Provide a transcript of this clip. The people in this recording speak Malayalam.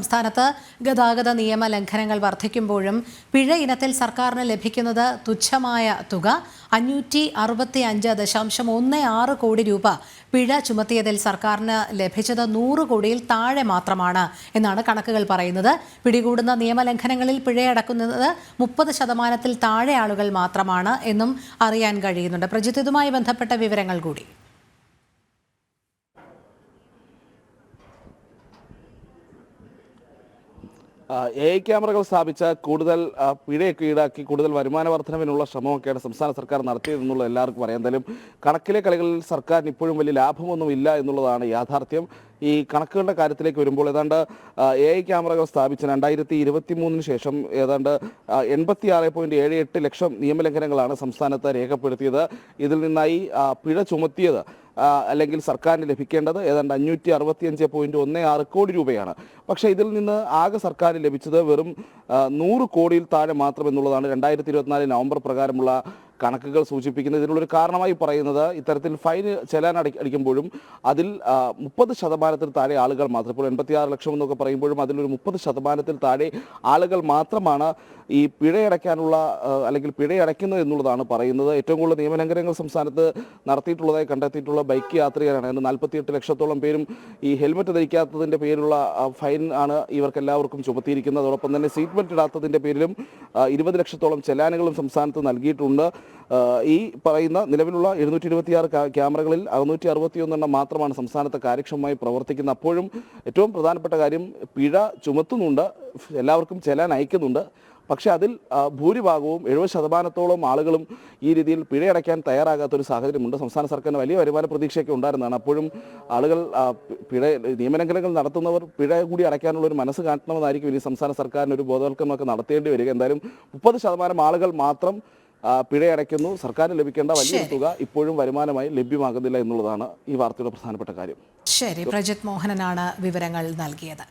സംസ്ഥാനത്ത് ഗതാഗത നിയമ ലംഘനങ്ങൾ വർദ്ധിക്കുമ്പോഴും പിഴ ഇനത്തിൽ സർക്കാരിന് ലഭിക്കുന്നത് തുച്ഛമായ തുക 565.16 കോടി രൂപ പിഴ ചുമത്തിയതിൽ സർക്കാരിന് ലഭിച്ചത് 100 കോടിയിൽ താഴെ മാത്രമാണ് എന്നാണ് കണക്കുകൾ പറയുന്നത്. പിടികൂടുന്ന നിയമലംഘനങ്ങളിൽ പിഴയടക്കുന്നത് 30% താഴെ ആളുകൾ മാത്രമാണ് എന്നും അറിയാൻ കഴിയുന്നുണ്ട്. പ്രജിത്ത്, ഇതുമായി ബന്ധപ്പെട്ട വിവരങ്ങൾ കൂടി. AI ക്യാമറകൾ സ്ഥാപിച്ച കൂടുതൽ പിഴയൊക്കെ ഈടാക്കി കൂടുതൽ വരുമാന വർധനവിനുള്ള ശ്രമമൊക്കെയാണ് സംസ്ഥാന സർക്കാർ നടത്തിയതെന്നുള്ള എല്ലാവർക്കും അറിയാം. എന്തായാലും കണക്കിലെ കളികളിൽ സർക്കാരിന് ഇപ്പോഴും വലിയ ലാഭമൊന്നും ഇല്ല എന്നുള്ളതാണ് യാഥാർത്ഥ്യം. ഈ കണക്കുകളുടെ കാര്യത്തിലേക്ക് വരുമ്പോൾ ഏതാണ്ട് AI ക്യാമറകൾ സ്ഥാപിച്ച 2023 ശേഷം ഏതാണ്ട് 86.78 ലക്ഷം നിയമലംഘനങ്ങളാണ് സംസ്ഥാനത്ത് രേഖപ്പെടുത്തിയത്. ഇതിൽ നിന്നായി പിഴ ചുമത്തിയത് അല്ലെങ്കിൽ സർക്കാരിന് ലഭിക്കേണ്ടത് ഏതാണ്ട് 565.16 കോടി രൂപയാണ്. പക്ഷേ ഇതിൽ നിന്ന് ആകെ സർക്കാരിന് ലഭിച്ചത് വെറും 100 കോടിയിൽ താഴെ മാത്രം എന്നുള്ളതാണ് 2024 നവംബർ പ്രകാരമുള്ള കണക്കുകൾ സൂചിപ്പിക്കുന്നത്. ഇതിനുള്ളൊരു കാരണമായി പറയുന്നത് ഇത്തരത്തിൽ ഫൈൻ ചെലാൻ അടിക്കുമ്പോഴും അതിൽ 30% താഴെ ആളുകൾ മാത്രം, ഇപ്പോൾ 86 ലക്ഷം എന്നൊക്കെ പറയുമ്പോഴും അതിലൊരു 30% താഴെ ആളുകൾ മാത്രമാണ് ഈ പിഴയടയ്ക്കാനുള്ള അല്ലെങ്കിൽ പിഴയടയ്ക്കുന്നത് എന്നുള്ളതാണ് പറയുന്നത്. ഏറ്റവും കൂടുതൽ നിയമലംഘനങ്ങൾ സംസ്ഥാനത്ത് നടത്തിയിട്ടുള്ളതായി കണ്ടെത്തിയിട്ടുള്ള ബൈക്ക് യാത്രികരാണ്. 48 ലക്ഷത്തോളം പേരും ഈ ഹെൽമറ്റ് ധരിക്കാത്തതിൻ്റെ പേരിലുള്ള ഫൈൻ ആണ് ഇവർക്കെല്ലാവർക്കും ചുമത്തിയിരിക്കുന്നത്. അതോടൊപ്പം തന്നെ സീറ്റ് ബെൽറ്റ് ഇടാത്തതിൻ്റെ പേരിലും 20 ലക്ഷത്തോളം ചെലാനുകളും സംസ്ഥാനത്ത് നൽകിയിട്ടുണ്ട്. ഈ പറയുന്ന നിലവിലുള്ള 726 ക്യാമറകളിൽ 661 മാത്രമാണ് സംസ്ഥാനത്ത് കാര്യക്ഷമമായി പ്രവർത്തിക്കുന്നത്. അപ്പോഴും ഏറ്റവും പ്രധാനപ്പെട്ട കാര്യം പിഴ ചുമത്തുന്നുണ്ട്, എല്ലാവർക്കും ചെലാൻ അയക്കുന്നുണ്ട്. പക്ഷേ അതിൽ ഭൂരിഭാഗവും 70% ആളുകളും ഈ രീതിയിൽ പിഴയടയ്ക്കാൻ തയ്യാറാകാത്തൊരു സാഹചര്യമുണ്ട്. സംസ്ഥാന സർക്കാരിന് വലിയ വരുമാന പ്രതീക്ഷയൊക്കെ ഉണ്ടായിരുന്നതാണ്. അപ്പോഴും ആളുകൾ നിയമലംഘനങ്ങൾ നടത്തുന്നവർ പിഴ കൂടി അടയ്ക്കാനുള്ള ഒരു മനസ്സ് കാട്ടണമെന്നായിരിക്കും ഇനി സംസ്ഥാന സർക്കാരിന് ഒരു ബോധവൽക്കരണമൊക്കെ നടത്തേണ്ടി വരിക. എന്തായാലും 30% ആളുകൾ മാത്രം പിഴയടയ്ക്കുന്നു. സർക്കാരിന് ലഭിക്കേണ്ട വലിയൊരു തുക ഇപ്പോഴും വരുമാനമായി ലഭ്യമാകുന്നില്ല എന്നുള്ളതാണ് ഈ വാർത്തയുടെ പ്രധാനപ്പെട്ട കാര്യം. ശരി, പ്രജിത്ത് മോഹനനാണ് വിവരങ്ങൾ നൽകിയത്.